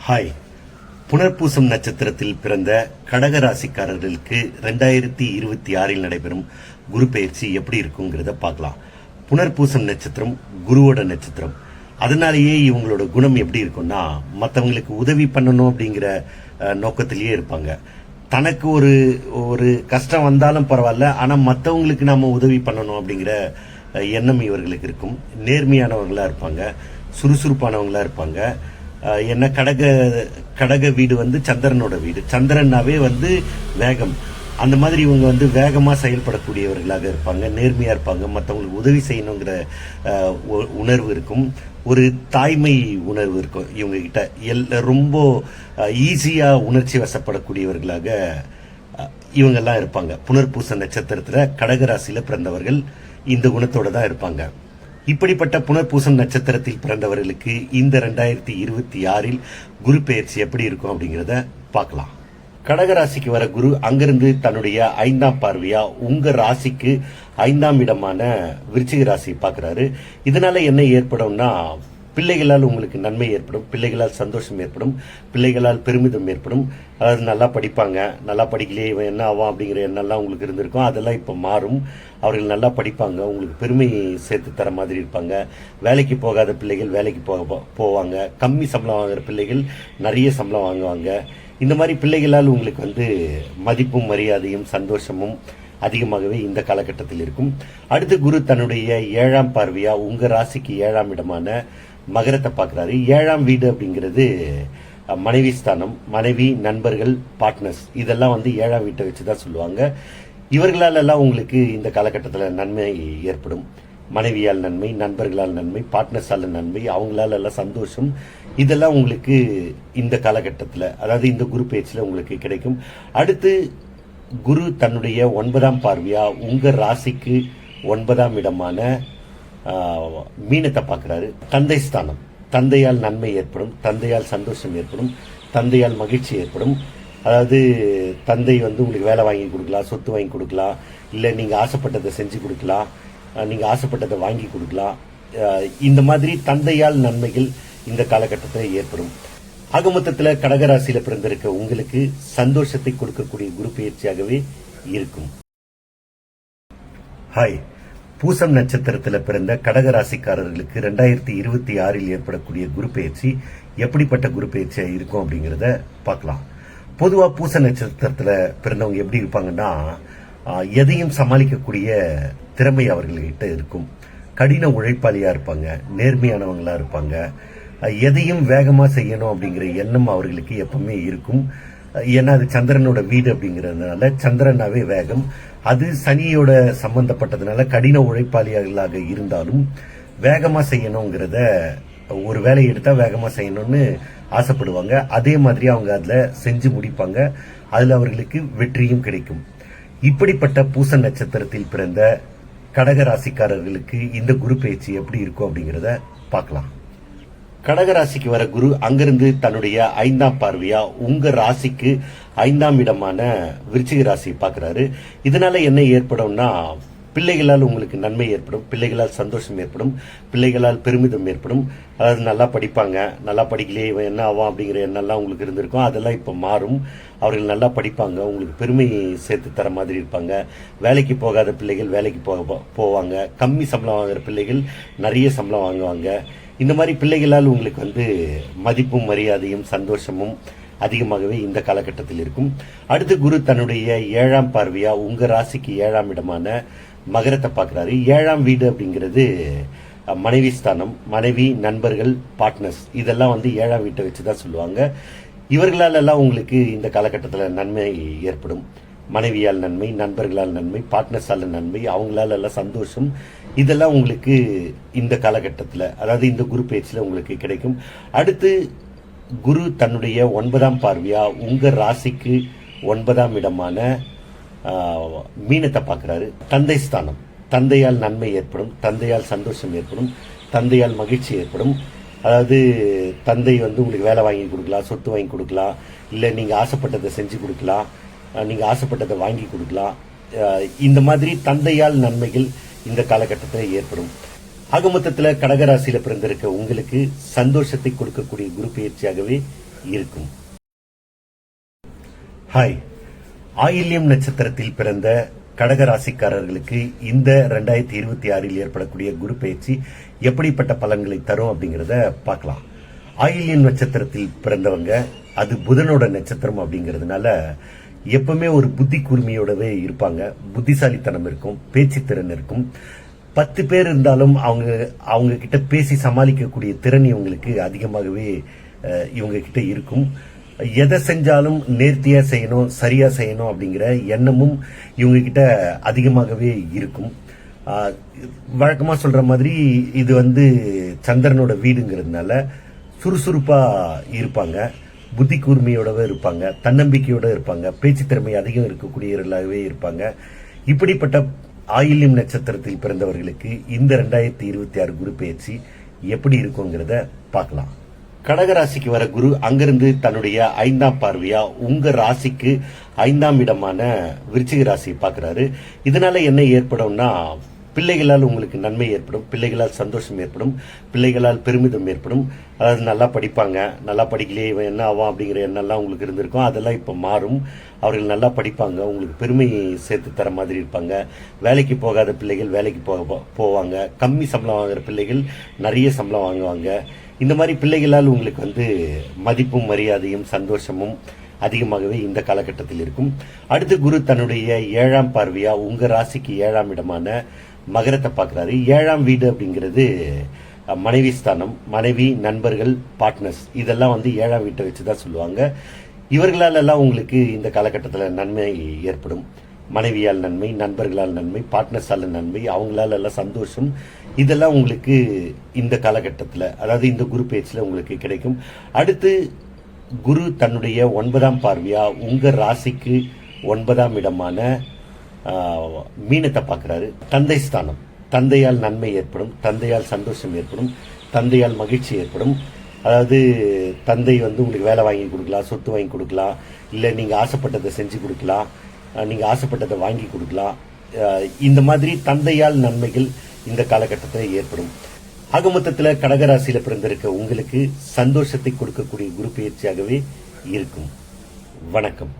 Hi. புனர்பூசம் நட்சத்திரத்தில் பிறந்த கடகராசிக்காரர்களுக்கு 2026 நடைபெறும் குரு பயிற்சி எப்படி இருக்குங்கிறத பார்க்கலாம். புனர்பூசம் நட்சத்திரம் குருவோட நட்சத்திரம். அதனாலேயே இவங்களோட குணம் எப்படி இருக்கும்னா, மற்றவங்களுக்கு உதவி பண்ணணும் அப்படிங்கிற நோக்கத்திலேயே இருப்பாங்க. தனக்கு ஒரு கஷ்டம் வந்தாலும் பரவாயில்ல, ஆனால் மற்றவங்களுக்கு நாம உதவி பண்ணணும் அப்படிங்கிற எண்ணம் இவர்களுக்கு இருக்கும். நேர்மையானவங்களா இருப்பாங்க, சுறுசுறுப்பானவங்களா இருப்பாங்க. என்ன கடக வீடு சந்திரனோட வீடு. சந்திரனாவே வேகம். அந்த மாதிரி இவங்க வேகமா செயல்படக்கூடியவர்களாக இருப்பாங்க, நேர்மையா இருப்பாங்க, மற்றவங்களுக்கு உதவி செய்யணுங்கிற உணர்வு இருக்கும். ஒரு தாய்மை உணர்வு இருக்கும் இவங்க கிட்ட. ரொம்ப ஈஸியா உணர்ச்சி வசப்படக்கூடியவர்களாக இவங்கெல்லாம் இருப்பாங்க. புனர்பூச நட்சத்திரத்துல கடகராசியில பிறந்தவர்கள் இந்த குணத்தோட தான் இருப்பாங்க. இப்படிப்பட்ட புனர்பூசம் நட்சத்திரத்தில் பிறந்தவர்களுக்கு இந்த 2026 குரு பெயர்ச்சி எப்படி இருக்கும் அப்படிங்கறத பார்க்கலாம். கடகராசிக்கு வர குரு அங்கிருந்து தன்னுடைய 5ஆம் பார்வையா உங்க ராசிக்கு 5ஆம் இடமான விருச்சிக ராசியை பார்க்கிறாரு. இதனால என்ன ஏற்படும்னா, பிள்ளைகளால் உங்களுக்கு நன்மை ஏற்படும், பிள்ளைகளால் சந்தோஷம் ஏற்படும், பிள்ளைகளால் பெருமிதம் ஏற்படும். அதாவது நல்லா படிப்பாங்க, நல்லா படிக்கலையே இவன் என்ன ஆவான் அப்படிங்கிற எண்ணெல்லாம் உங்களுக்கு இருந்திருக்கும். அதெல்லாம் இப்போ மாறும். அவர்கள் நல்லா படிப்பாங்க, உங்களுக்கு பெருமை சேர்த்து தர மாதிரி இருப்பாங்க. வேலைக்கு போகாத பிள்ளைகள் வேலைக்கு போவாங்க. கம்மி சம்பளம் வாங்குற பிள்ளைகள் நிறைய சம்பளம் வாங்குவாங்க. இந்த மாதிரி பிள்ளைகளால் உங்களுக்கு மதிப்பும் மரியாதையும் சந்தோஷமும் அதிகமாகவே இந்த காலகட்டத்தில் இருக்கும். அடுத்து குரு தன்னுடைய 7ஆம் பார்வையா உங்க ராசிக்கு 7ஆம் இடமான மகரத்தை பார்க்கிறாரு. 7ஆம் வீடு அப்படிங்கிறது மனைவி ஸ்தானம். மனைவி, நண்பர்கள், பார்ட்னர்ஸ் இதெல்லாம் 7ஆம் வீட்டை வச்சுதான் சொல்லுவாங்க. இவர்களால் எல்லாம் உங்களுக்கு இந்த காலகட்டத்தில் நன்மை ஏற்படும். மனைவியால் நன்மை, நண்பர்களால் நன்மை, பார்ட்னர்ஸால நன்மை, அவங்களால எல்லாம் சந்தோஷம். இதெல்லாம் உங்களுக்கு இந்த காலகட்டத்தில், அதாவது இந்த குரு பேச்சில் உங்களுக்கு கிடைக்கும். அடுத்து குரு தன்னுடைய 9ஆம் பார்வையா உங்க ராசிக்கு 9ஆம் இடமான மீனத்தை பார்க்கிறாரு. தந்தை ஸ்தானம். தந்தையால் நன்மை ஏற்படும், தந்தையால் சந்தோஷம் ஏற்படும், தந்தையால் மகிழ்ச்சி ஏற்படும். அதாவது தந்தை உங்களுக்கு வேலை வாங்கி கொடுக்கலாம், சொத்து வாங்கி கொடுக்கலாம், இல்லை நீங்க ஆசைப்பட்டதை செஞ்சு கொடுக்கலாம், நீங்க ஆசைப்பட்டதை வாங்கி கொடுக்கலாம். இந்த மாதிரி தந்தையால் நன்மைகள் இந்த காலகட்டத்தில் ஏற்படும். ஆக மொத்தத்தில் கடகராசியில பிறந்திருக்க உங்களுக்கு சந்தோஷத்தை கொடுக்கக்கூடிய குரு பயிற்சியாகவே இருக்கும். ஹாய். பூசம் நட்சத்திரத்தில் பிறந்த கடகராசிக்காரர்களுக்கு 2026 ஏற்படக்கூடிய குரு பயிற்சி எப்படிப்பட்ட குரு பயிற்சியா இருக்கும் அப்படிங்கறத பார்க்கலாம். பொதுவா பூச நட்சத்திரத்துல பிறந்தவங்க எப்படி இருப்பாங்கன்னா, எதையும் சமாளிக்கக்கூடிய திறமை அவர்கள்கிட்ட இருக்கும். கடின உழைப்பாளியா இருப்பாங்க, நேர்மையானவங்களா இருப்பாங்க. எதையும் வேகமா செய்யணும் அப்படிங்கிற எண்ணம் அவர்களுக்கு எப்பவுமே இருக்கும். ஏன்னா அது சந்திரனோட வீடு அப்படிங்கறதுனால, சந்திரனாவே வேகம். அது சனியோட சம்பந்தப்பட்டதுனால கடின உழைப்பாளிகளாக இருந்தாலும் வேகமா செய்யணுங்கிறத, ஒரு வேலையை எடுத்தா வேகமா செய்யணும்னு ஆசைப்படுவாங்க. அதே மாதிரி அவங்க அதுல செஞ்சு முடிப்பாங்க. அதுல அவர்களுக்கு வெற்றியும் கிடைக்கும். இப்படிப்பட்ட பூச நட்சத்திரத்தில் பிறந்த கடகராசிக்காரர்களுக்கு இந்த குரு பயிற்சி எப்படி இருக்கும் அப்படிங்கறத பார்க்கலாம். கடகராசிக்கு வர குரு அங்கிருந்து தன்னுடைய 5ஆம் பார்வையா உங்க ராசிக்கு 5ஆம் இடமான விருச்சிக ராசியை பார்க்கிறாரு. இதனால என்ன ஏற்படும்னா, பிள்ளைகளால் உங்களுக்கு நன்மை ஏற்படும், பிள்ளைகளால் சந்தோஷம் ஏற்படும், பிள்ளைகளால் பெருமிதம் ஏற்படும். அதாவது நல்லா படிப்பாங்க, நல்லா படிக்கலையே இவன் என்ன ஆவான் அப்படிங்கிற எண்ணெல்லாம் உங்களுக்கு இருந்திருக்கும். அதெல்லாம் இப்போ மாறும். அவர்கள் நல்லா படிப்பாங்க, உங்களுக்கு பெருமை சேர்த்து தர மாதிரி இருப்பாங்க. வேலைக்கு போகாத பிள்ளைகள் வேலைக்கு போவாங்க. கம்மி சம்பளம் வாங்குற பிள்ளைகள் நிறைய சம்பளம் வாங்குவாங்க. இந்த மாதிரி பிள்ளைகளால் உங்களுக்கு மதிப்பும் மரியாதையும் சந்தோஷமும் அதிகமாகவே இந்த காலகட்டத்தில் இருக்கும். அடுத்து குரு தன்னுடைய 7ஆம் பார்வையா உங்க ராசிக்கு 7ஆம் இடமான மகரத்தை பார்க்கிறாரு. 7ஆம் வீடு அப்படிங்கிறது மனைவி ஸ்தானம். மனைவி, நண்பர்கள், பார்ட்னர்ஸ் இதெல்லாம் 7ஆம் வீட்டை வச்சுதான் சொல்லுவாங்க. இவர்களால் எல்லாம் உங்களுக்கு இந்த காலகட்டத்தில் நன்மை ஏற்படும். மனைவியால் நன்மை, நண்பர்களால் நன்மை, பார்ட்னர்ஸால நன்மை, அவங்களால எல்லாம் சந்தோஷம். இதெல்லாம் உங்களுக்கு இந்த காலகட்டத்தில், அதாவது இந்த குரு பேச்சில் உங்களுக்கு கிடைக்கும். அடுத்து குரு தன்னுடைய 9ஆம் பார்வையா உங்க ராசிக்கு 9ஆம் இடமான மீனத்தை பார்க்கிறாரு. தந்தை ஸ்தானம். தந்தையால் நன்மை ஏற்படும், தந்தையால் சந்தோஷம் ஏற்படும், தந்தையால் மகிழ்ச்சி ஏற்படும். அதாவது தந்தை உங்களுக்கு வேலை வாங்கி கொடுக்கலாம், சொத்து வாங்கி கொடுக்கலாம், இல்லை நீங்க ஆசைப்பட்டதை செஞ்சு கொடுக்கலாம், நீங்க ஆசைப்பட்டதை வாங்கி கொடுக்கலாம். இந்த மாதிரி தந்தையால் நன்மைகள் இந்த காலகட்டத்தில் ஏற்படும். ஆக மொத்தத்தில் கடகராசியில பிறந்திருக்க உங்களுக்கு சந்தோஷத்தை கொடுக்கக்கூடிய குரு பயிற்சியாகவே இருக்கும். ஹாய், ஆயில்யம் நட்சத்திரத்தில் பிறந்த கடகராசிக்காரர்களுக்கு இந்த 2026 ஏற்படக்கூடிய குரு பயிற்சி எப்படிப்பட்ட பலன்களை தரும் அப்படிங்கறத பார்க்கலாம். ஆயில்யம் நட்சத்திரத்தில் பிறந்தவங்க, அது புதனோட நட்சத்திரம் அப்படிங்கிறதுனால எப்பவுமே ஒரு புத்தி கூர்மையோடவே இருப்பாங்க. புத்திசாலித்தனம் இருக்கும், பேச்சுத்திறன் இருக்கும். 10 பேர் இருந்தாலும் அவங்க கிட்ட பேசி சமாளிக்கக்கூடிய திறன் இவங்களுக்கு அதிகமாகவே இவங்க கிட்ட இருக்கும். எதை செஞ்சாலும் நேர்த்தியா செய்யணும், சரியா செய்யணும் அப்படிங்கிற எண்ணமும் இவங்க கிட்ட அதிகமாகவே இருக்கும். வழக்கமா சொல்ற மாதிரி இது சந்திரனோட வீடுங்கிறதுனால சுறுசுறுப்பா இருப்பாங்க, புத்தி கூர்மையோடவே இருப்பாங்க, தன்னம்பிக்கையோட இருப்பாங்க, பேச்சு திறமை அதிகம் இருக்கக்கூடியவர்களாகவே இருப்பாங்க. இப்படிப்பட்ட ஆயில்யம் நட்சத்திரத்தில் பிறந்தவர்களுக்கு இந்த 2026 குரு பயிற்சி எப்படி இருக்குங்கிறத பார்க்கலாம். கடகராசிக்கு வர குரு அங்கிருந்து தன்னுடைய 5ஆம் பார்வையா உங்க ராசிக்கு 5ஆம் இடமான விருச்சிக ராசியை பார்க்கிறாரு. இதனால என்ன ஏற்படும்னா, பிள்ளைகளால் உங்களுக்கு நன்மை ஏற்படும், பிள்ளைகளால் சந்தோஷம் ஏற்படும், பிள்ளைகளால் பெருமிதம் ஏற்படும். அதாவது நல்லா படிப்பாங்க, நல்லா படிக்கலையே இவன் என்ன ஆவான் அப்படிங்கிற எண்ணெல்லாம் உங்களுக்கு இருந்திருக்கும், அதெல்லாம் இப்போ மாறும். அவர்கள் நல்லா படிப்பாங்க, உங்களுக்கு பெருமை சேர்த்து தர மாதிரி இருப்பாங்க. வேலைக்கு போகாத பிள்ளைகள் வேலைக்கு போவாங்க, கம்மி சம்பளம் வாங்குற பிள்ளைகள் நிறைய சம்பளம் வாங்குவாங்க. இந்த மாதிரி பிள்ளைகளால் உங்களுக்கு மதிப்பும் மரியாதையும் சந்தோஷமும் அதிகமாகவே இந்த காலகட்டத்தில் இருக்கும். அடுத்து குரு தன்னுடைய 7ஆம் பார்வையா உங்க ராசிக்கு 7ஆம் இடமான மகரத்தை பார்க்கிறாரு. 7ஆம் வீடு அப்படிங்கிறது மனைவி ஸ்தானம், மனைவி, நண்பர்கள், பார்ட்னர்ஸ், இதெல்லாம் 7ஆம் வீட்டை வச்சுதான் சொல்லுவாங்க. இவர்களால் எல்லாம் உங்களுக்கு இந்த காலகட்டத்தில் நன்மை ஏற்படும். மனைவியால் நன்மை, நண்பர்களால் நன்மை, பார்ட்னர்ஸால நன்மை, அவங்களால எல்லாம் சந்தோஷம். இதெல்லாம் உங்களுக்கு இந்த காலகட்டத்தில், அதாவது இந்த குரு பேச்சில் உங்களுக்கு கிடைக்கும். அடுத்து குரு தன்னுடைய 9ஆம் பார்வையா உங்க ராசிக்கு 9ஆம் இடமான மீனத்தை பார்க்கிறாரு. தந்தை ஸ்தானம், தந்தையால் நன்மை ஏற்படும், தந்தையால் சந்தோஷம் ஏற்படும், தந்தையால் மகிழ்ச்சி ஏற்படும். அதாவது தந்தை உங்களுக்கு வேலை வாங்கி கொடுக்கலாம், சொத்து வாங்கி கொடுக்கலாம், இல்லை நீங்க ஆசைப்பட்டதை செஞ்சு கொடுக்கலாம், நீங்க ஆசைப்பட்டதை வாங்கி கொடுக்கலாம். இந்த மாதிரி தந்தையால் நன்மைகள் இந்த காலகட்டத்தில் ஏற்படும். ஆக மொத்தத்தில் கடகராசியில பிறந்திருக்க உங்களுக்கு சந்தோஷத்தை கொடுக்கக்கூடிய குரு பயிற்சியாகவே இருக்கும். வணக்கம்.